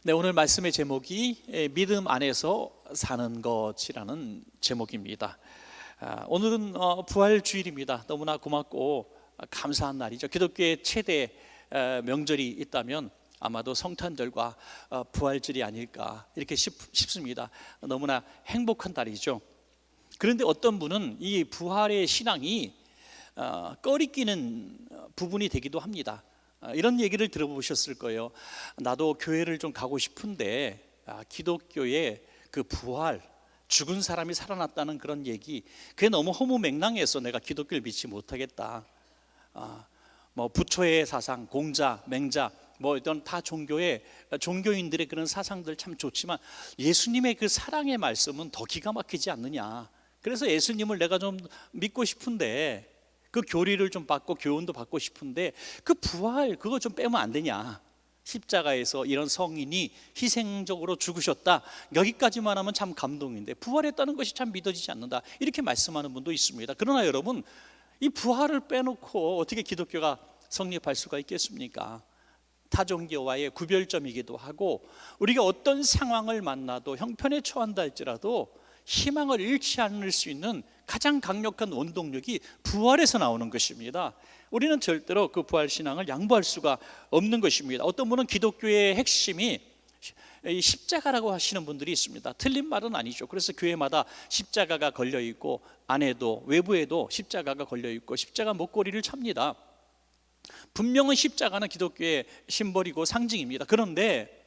네, 오늘 말씀의 제목이 믿음 안에서 사는 것이라는 제목입니다. 오늘은 부활주일입니다. 너무나 고맙고 감사한 날이죠. 기독교의 최대 명절이 있다면 아마도 성탄절과 부활절이 아닐까 이렇게 싶습니다. 너무나 행복한 날이죠. 그런데 어떤 분은 이 부활의 신앙이 꺼리끼는 부분이 되기도 합니다. 이런 얘기를 들어보셨을 거예요. 나도 교회를 좀 가고 싶은데 기독교의 그 부활, 죽은 사람이 살아났다는 그런 얘기, 그게 너무 허무맹랑해서 내가 기독교를 믿지 못하겠다. 뭐 부처의 사상, 공자, 맹자, 뭐 이런 다 종교인들의 그런 사상들 참 좋지만 예수님의 그 사랑의 말씀은 더 기가 막히지 않느냐. 그래서 예수님을 내가 좀 믿고 싶은데, 그 교리를 좀 받고 교훈도 받고 싶은데 그 부활 그거 좀 빼면 안 되냐. 십자가에서 이런 성인이 희생적으로 죽으셨다, 여기까지만 하면 참 감동인데 부활했다는 것이 참 믿어지지 않는다, 이렇게 말씀하는 분도 있습니다. 그러나 여러분, 이 부활을 빼놓고 어떻게 기독교가 성립할 수가 있겠습니까? 타종교와의 구별점이기도 하고, 우리가 어떤 상황을 만나도 형편에 처한다 할지라도 희망을 잃지 않을 수 있는 가장 강력한 원동력이 부활에서 나오는 것입니다. 우리는 절대로 그 부활신앙을 양보할 수가 없는 것입니다. 어떤 분은 기독교의 핵심이 십자가라고 하시는 분들이 있습니다. 틀린 말은 아니죠. 그래서 교회마다 십자가가 걸려있고 안에도 외부에도 십자가가 걸려있고 십자가 목걸이를 찹니다. 분명히 십자가는 기독교의 심벌이고 상징입니다. 그런데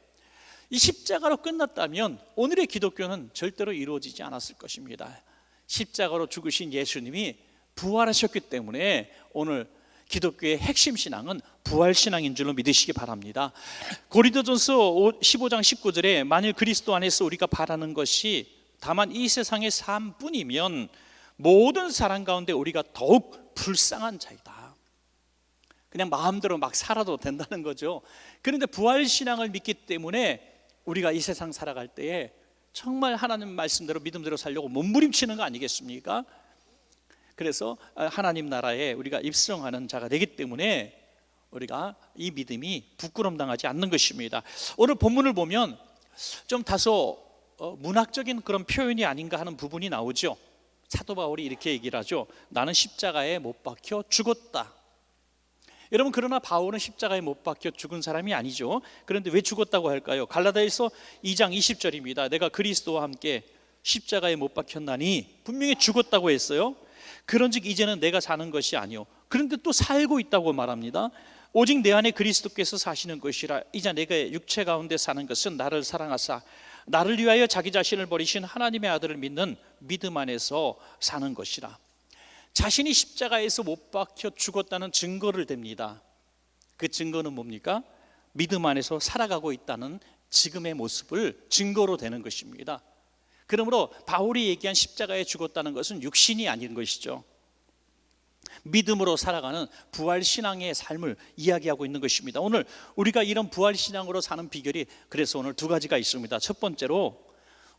이 십자가로 끝났다면 오늘의 기독교는 절대로 이루어지지 않았을 것입니다. 십자가로 죽으신 예수님이 부활하셨기 때문에 오늘 기독교의 핵심 신앙은 부활신앙인 줄로 믿으시기 바랍니다. 고린도전서 15장 19절에 만일 그리스도 안에서 우리가 바라는 것이 다만 이 세상의 삶뿐이면 모든 사람 가운데 우리가 더욱 불쌍한 자이다. 그냥 마음대로 막 살아도 된다는 거죠. 그런데 부활신앙을 믿기 때문에 우리가 이 세상 살아갈 때에 정말 하나님 말씀대로 믿음대로 살려고 몸부림치는 거 아니겠습니까? 그래서 하나님 나라에 우리가 입성하는 자가 되기 때문에 우리가 이 믿음이 부끄럼 당하지 않는 것입니다. 오늘 본문을 보면 좀 다소 문학적인 그런 표현이 아닌가 하는 부분이 나오죠. 사도 바울이 이렇게 얘기를 하죠. 나는 십자가에 못 박혀 죽었다. 여러분, 그러나 바울은 십자가에 못 박혀 죽은 사람이 아니죠. 그런데 왜 죽었다고 할까요? 갈라디아서 2장 20절입니다. 내가 그리스도와 함께 십자가에 못 박혔나니, 분명히 죽었다고 했어요. 그런즉 이제는 내가 사는 것이 아니요, 그런데 또 살고 있다고 말합니다. 오직 내 안에 그리스도께서 사시는 것이라. 이제 내가 육체 가운데 사는 것은 나를 사랑하사 나를 위하여 자기 자신을 버리신 하나님의 아들을 믿는 믿음 안에서 사는 것이라. 자신이 십자가에서 못 박혀 죽었다는 증거를 댑니다. 그 증거는 뭡니까? 믿음 안에서 살아가고 있다는 지금의 모습을 증거로 대는 것입니다. 그러므로 바울이 얘기한 십자가에 죽었다는 것은 육신이 아닌 것이죠. 믿음으로 살아가는 부활신앙의 삶을 이야기하고 있는 것입니다. 오늘 우리가 이런 부활신앙으로 사는 비결이 그래서 오늘 두 가지가 있습니다. 첫 번째로,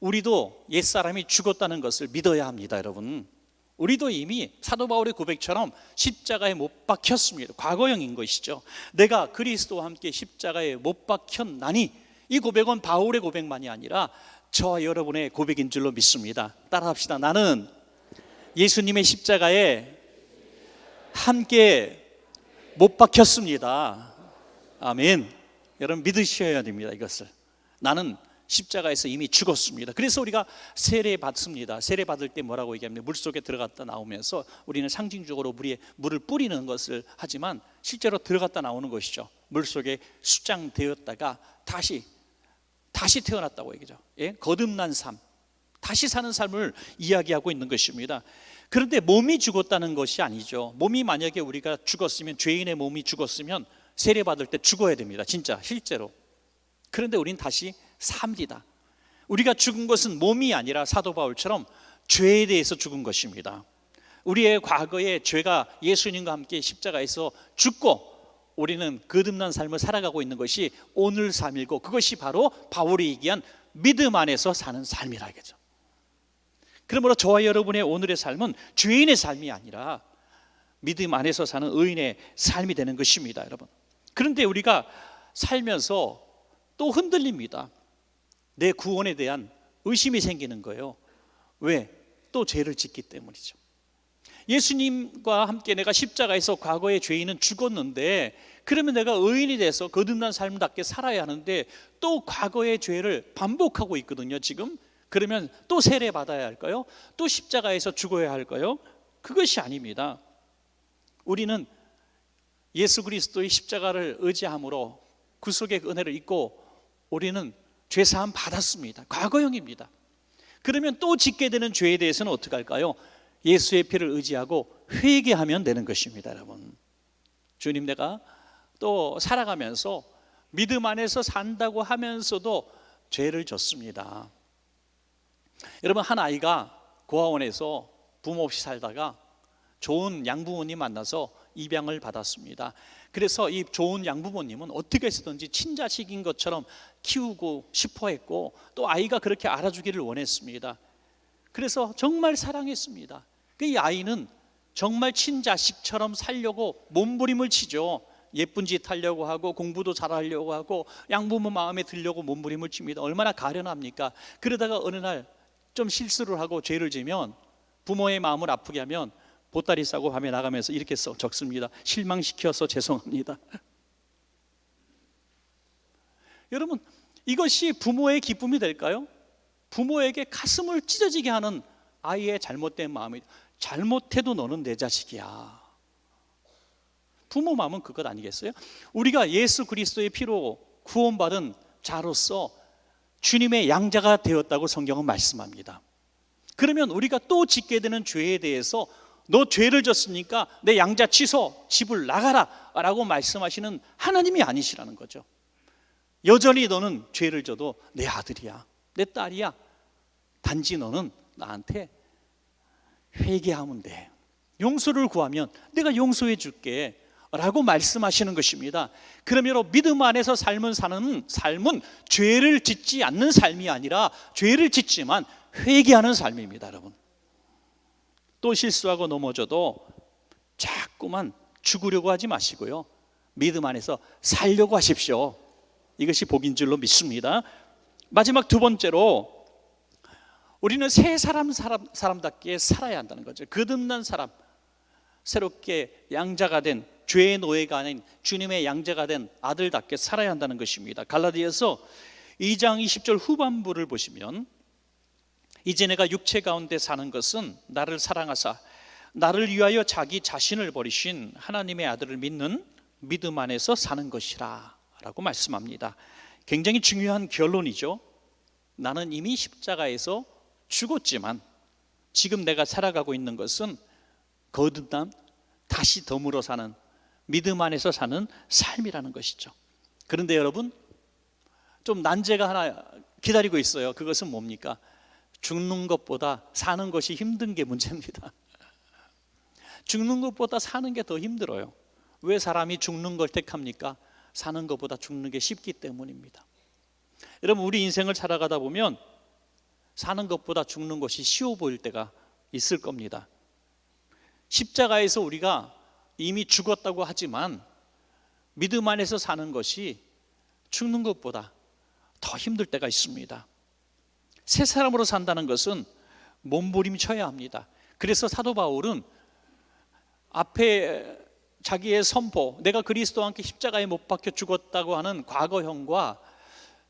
우리도 옛사람이 죽었다는 것을 믿어야 합니다. 여러분, 우리도 이미 사도 바울의 고백처럼 십자가에 못 박혔습니다. 과거형인 것이죠. 내가 그리스도와 함께 십자가에 못 박혔나니, 이 고백은 바울의 고백만이 아니라 저와 여러분의 고백인 줄로 믿습니다. 따라합시다. 나는 예수님의 십자가에 함께 못 박혔습니다. 아멘. 여러분, 믿으셔야 됩니다. 이것을. 나는 십자가에서 이미 죽었습니다. 그래서 우리가 세례 받습니다. 세례 받을 때 뭐라고 얘기합니까? 물속에 들어갔다 나오면서 우리는 상징적으로 물을 뿌리는 것을 하지만 실제로 들어갔다 나오는 것이죠. 물속에 수장되었다가 다시 태어났다고 얘기죠. 예? 거듭난 삶, 다시 사는 삶을 이야기하고 있는 것입니다. 그런데 몸이 죽었다는 것이 아니죠. 몸이 만약에 우리가 죽었으면, 죄인의 몸이 죽었으면 세례 받을 때 죽어야 됩니다. 진짜 실제로. 그런데 우린 다시 삽니다. 우리가 죽은 것은 몸이 아니라 사도 바울처럼 죄에 대해서 죽은 것입니다. 우리의 과거의 죄가 예수님과 함께 십자가에서 죽고 우리는 거듭난 삶을 살아가고 있는 것이 오늘 삶이고, 그것이 바로 바울이 얘기한 믿음 안에서 사는 삶이라 이거죠. 그러므로 저와 여러분의 오늘의 삶은 죄인의 삶이 아니라 믿음 안에서 사는 의인의 삶이 되는 것입니다. 여러분, 그런데 우리가 살면서 또 흔들립니다. 내 구원에 대한 의심이 생기는 거예요. 왜? 또 죄를 짓기 때문이죠. 예수님과 함께 내가 십자가에서 과거의 죄인은 죽었는데, 그러면 내가 의인이 돼서 거듭난 삶답게 살아야 하는데 또 과거의 죄를 반복하고 있거든요 지금. 그러면 또 세례 받아야 할까요? 또 십자가에서 죽어야 할까요? 그것이 아닙니다. 우리는 예수 그리스도의 십자가를 의지함으로 구속의 은혜를 입고 우리는 죄사함 받았습니다. 과거형입니다. 그러면 또 짓게 되는 죄에 대해서는 어떻게 할까요? 예수의 피를 의지하고 회개하면 되는 것입니다. 여러분, 주님, 내가 또 살아가면서 믿음 안에서 산다고 하면서도 죄를 졌습니다. 여러분, 한 아이가 고아원에서 부모 없이 살다가 좋은 양부모님 만나서 입양을 받았습니다. 그래서 이 좋은 양부모님은 어떻게 해서든지 친자식인 것처럼 키우고 싶어 했고, 또 아이가 그렇게 알아주기를 원했습니다. 그래서 정말 사랑했습니다. 이 아이는 정말 친자식처럼 살려고 몸부림을 치죠. 예쁜 짓 하려고 하고 공부도 잘하려고 하고 양부모 마음에 들려고 몸부림을 칩니다. 얼마나 가련합니까? 그러다가 어느 날 좀 실수를 하고 죄를 지면, 부모의 마음을 아프게 하면 보따리 싸고 밤에 나가면서 이렇게 적습니다. 실망시켜서 죄송합니다. 여러분, 이것이 부모의 기쁨이 될까요? 부모에게 가슴을 찢어지게 하는 아이의 잘못된 마음이, 잘못해도 너는 내 자식이야. 부모 마음은 그것 아니겠어요? 우리가 예수 그리스도의 피로 구원받은 자로서 주님의 양자가 되었다고 성경은 말씀합니다. 그러면 우리가 또 짓게 되는 죄에 대해서 너 죄를 졌으니까 내 양자 취소, 집을 나가라 라고 말씀하시는 하나님이 아니시라는 거죠. 여전히 너는 죄를 져도 내 아들이야, 내 딸이야. 단지 너는 나한테 회개하면 돼. 용서를 구하면 내가 용서해 줄게 라고 말씀하시는 것입니다. 그러므로 믿음 안에서 사는 삶은 죄를 짓지 않는 삶이 아니라 죄를 짓지만 회개하는 삶입니다. 여러분, 또 실수하고 넘어져도 자꾸만 죽으려고 하지 마시고요, 믿음 안에서 살려고 하십시오. 이것이 복인 줄로 믿습니다. 마지막 두 번째로, 우리는 새 사람답게 살아야 한다는 거죠. 거듭난 사람, 새롭게 양자가 된, 죄의 노예가 아닌 주님의 양자가 된 아들답게 살아야 한다는 것입니다. 갈라디아서 2장 20절 후반부를 보시면, 이제 내가 육체 가운데 사는 것은 나를 사랑하사 나를 위하여 자기 자신을 버리신 하나님의 아들을 믿는 믿음 안에서 사는 것이라 라고 말씀합니다. 굉장히 중요한 결론이죠. 나는 이미 십자가에서 죽었지만 지금 내가 살아가고 있는 것은 거듭남, 다시 덤으로 사는, 믿음 안에서 사는 삶이라는 것이죠. 그런데 여러분, 좀 난제가 하나 기다리고 있어요. 그것은 뭡니까? 죽는 것보다 사는 것이 힘든 게 문제입니다. 죽는 것보다 사는 게 더 힘들어요. 왜 사람이 죽는 걸 택합니까? 사는 것보다 죽는 게 쉽기 때문입니다. 여러분, 우리 인생을 살아가다 보면 사는 것보다 죽는 것이 쉬워 보일 때가 있을 겁니다. 십자가에서 우리가 이미 죽었다고 하지만 믿음 안에서 사는 것이 죽는 것보다 더 힘들 때가 있습니다. 새 사람으로 산다는 것은 몸부림쳐야 합니다. 그래서 사도 바울은 앞에 자기의 선포, 내가 그리스도와 함께 십자가에 못 박혀 죽었다고 하는 과거형과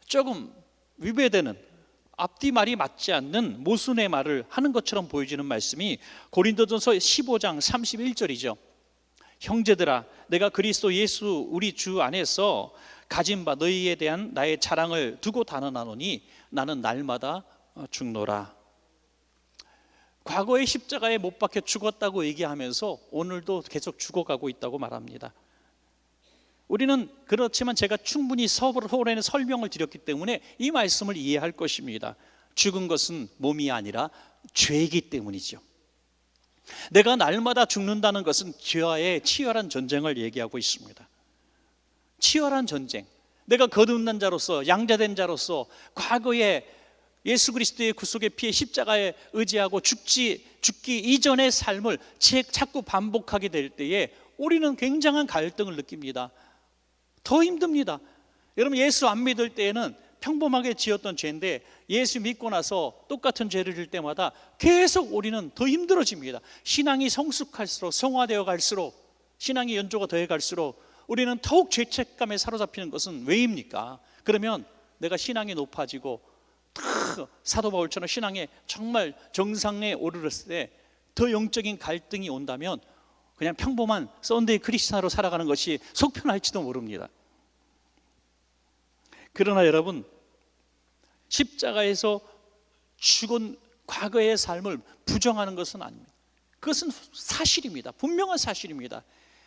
조금 위배되는, 앞뒤 말이 맞지 않는 모순의 말을 하는 것처럼 보여지는 말씀이 고린도전서 15장 31절이죠. 형제들아, 내가 그리스도 예수 우리 주 안에서 가진 바 너희에 대한 나의 자랑을 두고 단언하노니 나는 날마다 죽노라. 과거의 십자가에 못 박혀 죽었다고 얘기하면서 오늘도 계속 죽어가고 있다고 말합니다. 우리는 그렇지만 제가 충분히 서론에 설명을 드렸기 때문에 이 말씀을 이해할 것입니다. 죽은 것은 몸이 아니라 죄이기 때문이죠. 내가 날마다 죽는다는 것은 죄와의 치열한 전쟁을 얘기하고 있습니다. 치열한 전쟁. 내가 거듭난 자로서, 양자된 자로서 과거에 예수 그리스도의 구속의 피에 십자가에 의지하고 죽기 이전의 삶을 자꾸 반복하게 될 때에 우리는 굉장한 갈등을 느낍니다. 더 힘듭니다. 여러분, 예수 안 믿을 때에는 평범하게 지었던 죄인데 예수 믿고 나서 똑같은 죄를 질 때마다 계속 우리는 더 힘들어집니다. 신앙이 성숙할수록, 성화되어 갈수록, 신앙의 연조가 더해 갈수록 우리는 더욱 죄책감에 사로잡히는 것은 왜입니까? 그러면 내가 신앙이 높아지고 사도 바울처럼 신앙에 정말 정상에 오르렀을 때 더 영적인 갈등이 온다면 그냥 평범한 썬데이 크리스찬으로 살아가는 것이 속편할지도 모릅니다. 그러나 여러분, 십자가에서 죽은 과거의 삶을 부정하는 것은 아닙니다. 그것은 사실입니다. 분명한 사실입니다.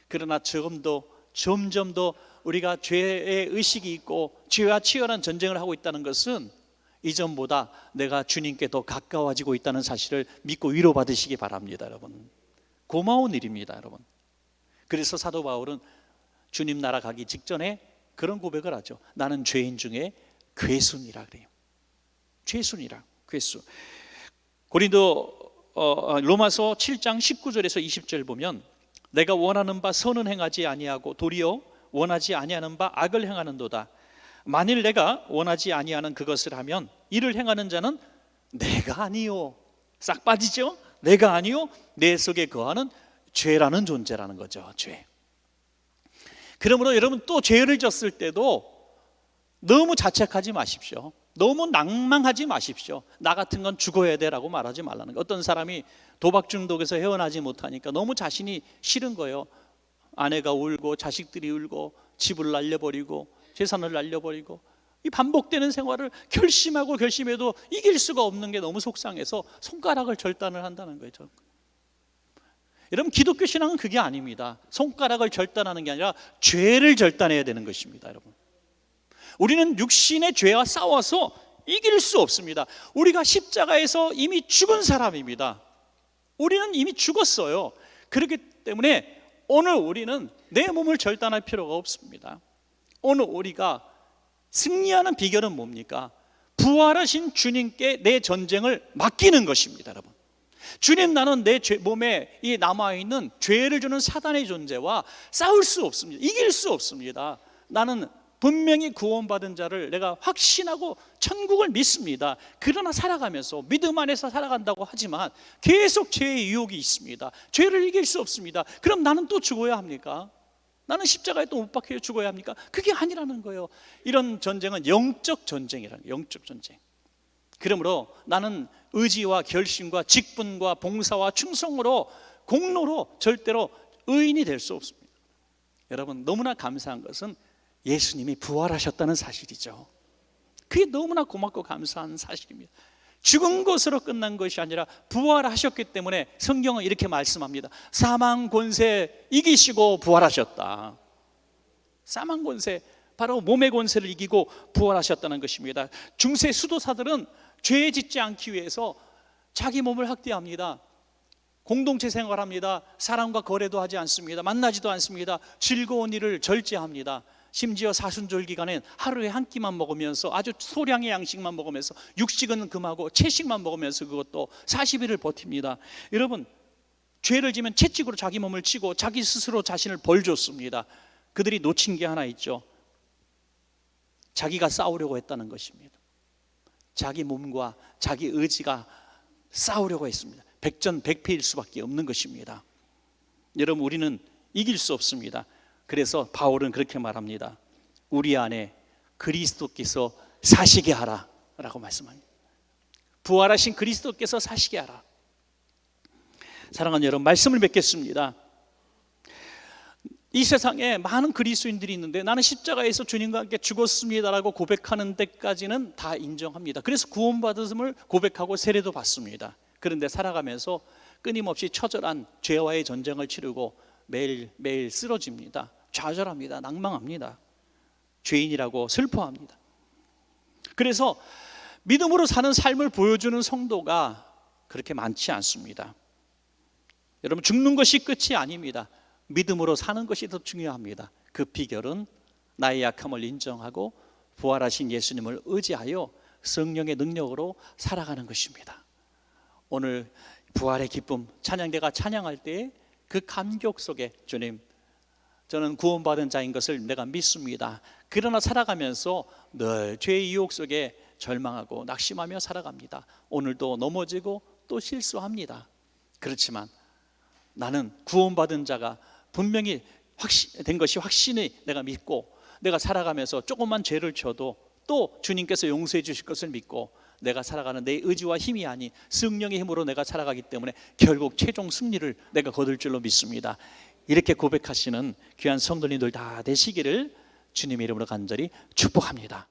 그러나 점점 더 우리가 죄의 의식이 있고 죄와 치열한 전쟁을 하고 있다는 것은 이전보다 내가 주님께 더 가까워지고 있다는 사실을 믿고 위로받으시기 바랍니다. 여러분, 고마운 일입니다. 여러분, 그래서 사도 바울은 주님 나라 가기 직전에 그런 고백을 하죠. 나는 죄인 중에 괴순이라 그래요. 죄순이라, 괴수. 로마서 7장 19절에서 20절 보면 내가 원하는 바 선은 행하지 아니하고 도리어 원하지 아니하는 바 악을 행하는도다. 만일 내가 원하지 아니하는 그것을 하면 이를 행하는 자는 내가 아니요, 싹 빠지죠? 내가 아니요, 내 속에 거하는 죄라는 존재라는 거죠. 죄. 그러므로 여러분, 또 죄를 졌을 때도 너무 자책하지 마십시오. 너무 낭망하지 마십시오. 나 같은 건 죽어야 돼라고 말하지 말라는 거예요. 어떤 사람이 도박 중독에서 헤어나지 못하니까 너무 자신이 싫은 거예요. 아내가 울고 자식들이 울고 집을 날려버리고 재산을 날려버리고 이 반복되는 생활을 결심해도 이길 수가 없는 게 너무 속상해서 손가락을 절단을 한다는 거죠. 여러분, 기독교 신앙은 그게 아닙니다. 손가락을 절단하는 게 아니라 죄를 절단해야 되는 것입니다. 여러분, 우리는 육신의 죄와 싸워서 이길 수 없습니다. 우리가 십자가에서 이미 죽은 사람입니다. 우리는 이미 죽었어요. 그렇기 때문에 오늘 우리는 내 몸을 절단할 필요가 없습니다. 오늘 우리가 승리하는 비결은 뭡니까? 부활하신 주님께 내 전쟁을 맡기는 것입니다. 여러분, 주님, 나는 내 몸에 이 남아있는 죄를 주는 사단의 존재와 싸울 수 없습니다. 이길 수 없습니다. 나는 분명히 구원받은 자를 내가 확신하고 천국을 믿습니다. 그러나 살아가면서 믿음 안에서 살아간다고 하지만 계속 죄의 유혹이 있습니다. 죄를 이길 수 없습니다. 그럼 나는 또 죽어야 합니까? 나는 십자가에 또 못 박혀 죽어야 합니까? 그게 아니라는 거예요. 이런 전쟁은 영적 전쟁이라는 거예요. 영적 전쟁. 그러므로 나는 의지와 결심과 직분과 봉사와 충성으로, 공로로 절대로 의인이 될 수 없습니다. 여러분, 너무나 감사한 것은 예수님이 부활하셨다는 사실이죠. 그게 너무나 고맙고 감사한 사실입니다. 죽은 것으로 끝난 것이 아니라 부활하셨기 때문에 성경은 이렇게 말씀합니다. 사망 권세 이기시고 부활하셨다. 사망 권세, 바로 몸의 권세를 이기고 부활하셨다는 것입니다. 중세 수도사들은 죄 짓지 않기 위해서 자기 몸을 학대합니다. 공동체 생활합니다. 사람과 거래도 하지 않습니다. 만나지도 않습니다. 즐거운 일을 절제합니다. 심지어 사순절 기간엔 하루에 한 끼만 먹으면서 아주 소량의 양식만 먹으면서 육식은 금하고 채식만 먹으면서 그것도 40일을 버팁니다. 여러분, 죄를 지면 채찍으로 자기 몸을 치고 자기 스스로 자신을 벌줬습니다. 그들이 놓친 게 하나 있죠. 자기가 싸우려고 했다는 것입니다. 자기 몸과 자기 의지가 싸우려고 했습니다. 백전백패일 수밖에 없는 것입니다. 여러분, 우리는 이길 수 없습니다. 그래서 바울은 그렇게 말합니다. 우리 안에 그리스도께서 사시게 하라 라고 말씀합니다. 부활하신 그리스도께서 사시게 하라. 사랑하는 여러분, 말씀을 맺겠습니다. 이 세상에 많은 그리스도인들이 있는데 나는 십자가에서 주님과 함께 죽었습니다라고 고백하는 데까지는 다 인정합니다. 그래서 구원받음을 고백하고 세례도 받습니다. 그런데 살아가면서 끊임없이 처절한 죄와의 전쟁을 치르고 매일매일 쓰러집니다. 좌절합니다. 낭망합니다. 죄인이라고 슬퍼합니다. 그래서 믿음으로 사는 삶을 보여주는 성도가 그렇게 많지 않습니다. 여러분, 죽는 것이 끝이 아닙니다. 믿음으로 사는 것이 더 중요합니다. 그 비결은 나의 약함을 인정하고 부활하신 예수님을 의지하여 성령의 능력으로 살아가는 것입니다. 오늘 부활의 기쁨, 찬양대가 찬양할 때 그 감격 속에 주님, 저는 구원받은 자인 것을 내가 믿습니다. 그러나 살아가면서 늘 죄의 유혹 속에 절망하고 낙심하며 살아갑니다. 오늘도 넘어지고 또 실수합니다. 그렇지만 나는 구원받은 자가 분명히 된 것이 확신이 내가 믿고, 내가 살아가면서 조금만 죄를 져도 또 주님께서 용서해 주실 것을 믿고, 내가 살아가는 내 의지와 힘이 아닌 성령의 힘으로 내가 살아가기 때문에 결국 최종 승리를 내가 거둘 줄로 믿습니다. 이렇게 고백하시는 귀한 성도님들 다 되시기를 주님의 이름으로 간절히 축복합니다.